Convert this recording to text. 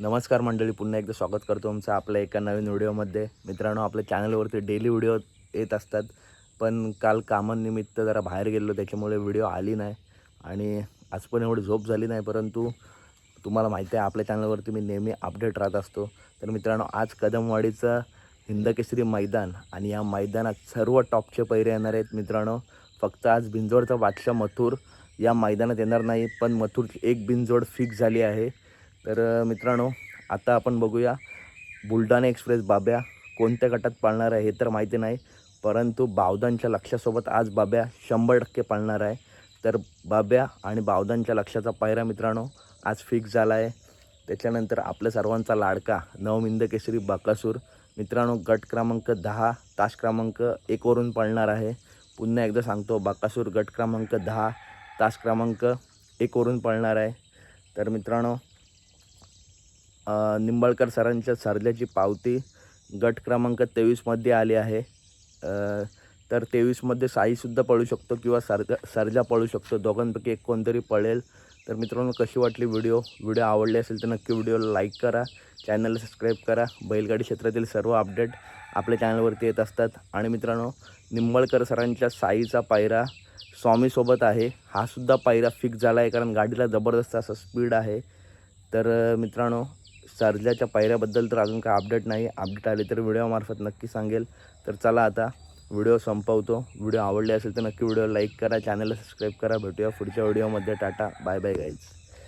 नमस्कार मंडळी, पुन्हा एकदा स्वागत करतो तुमचं आपल्या एका नवीन व्हिडिओमध्ये. मित्रांनो, आपल्या चॅनलवरती डेली व्हिडिओ येत असतात, पण काल कामानिमित्त जरा बाहेर गेलो त्याच्यामुळे व्हिडिओ आली नाही आणि आज पण एवढी झोप झाली नाही. परंतु तुम्हाला माहिती आहे आपल्या चॅनलवरती मी नेहमी अपडेट राहत असतो. तर मित्रांनो, आज कदमवाडीचं हिंदकेसरी मैदान आणि या मैदानात सर्व टॉपचे पैरे येणार आहेत. मित्रांनो, फक्त आज बिंजोडचा बादशाह मथुर या मैदानात येणार नाही, पण मथुरची एक बिनजोड फिक्स झाली आहे. तर मित्रांनो, आता आपण बघूया बुलढाणा एक्सप्रेस बाब्या कोणत्या गटात पाळणार आहे हे तर माहिती नाही, परंतु बावधानच्या लक्ष्यासोबत आज बाब्या 100% पाळणार आहे. तर बाब्या आणि बावधानच्या लक्ष्याचा पायरा मित्रांनो आज फिक्स झाला आहे. त्याच्यानंतर आपल्या सर्वांचा लाडका नवमिंद केसरी बकासूर मित्रांनो गट क्रमांक 10 तास क्रमांक 1 वरून पळणार आहे. पुन्हा एकदा सांगतो, बकासूर गट क्रमांक 10 तास क्रमांक 1 वरून पळणार आहे. तर मित्रांनो, निंबाळकर सरांच्या सर्जाची पावती गट क्रमांक 23मध्ये आली आहे. तर 23मध्ये साईसुद्धा पळू शकतो किंवा सर्जा पळू शकतो, दोघांपैकी एक कोणतरी पळेल. तर मित्रांनो, कशी वाटली व्हिडिओ आवडली असेल तर नक्की व्हिडिओला लाईक करा, चॅनलला सबस्क्राईब करा. बैलगाडी क्षेत्रातील सर्व अपडेट आपल्या चॅनलवरती येत असतात. आणि मित्रांनो, निंबाळकर सरांच्या साईचा पायरा स्वामीसोबत आहे, हा सुद्धा पायरा फिक्स झाला आहे, कारण गाडीला जबरदस्त असा स्पीड आहे. तर मित्रांनो, सर्जाच्या पायऱ्याबद्दल तर अजून काय अपडेट नाही, अपडेट आले तर व्हिडिओमार्फत नक्की सांगेल. तर चला आता व्हिडिओ संपवतो. व्हिडिओ आवडले असेल तर नक्की व्हिडिओ लाईक करा, चॅनलला सबस्क्राईब करा. भेटूया पुढच्या व्हिडिओमध्ये. Ta-ta, bye bye guys.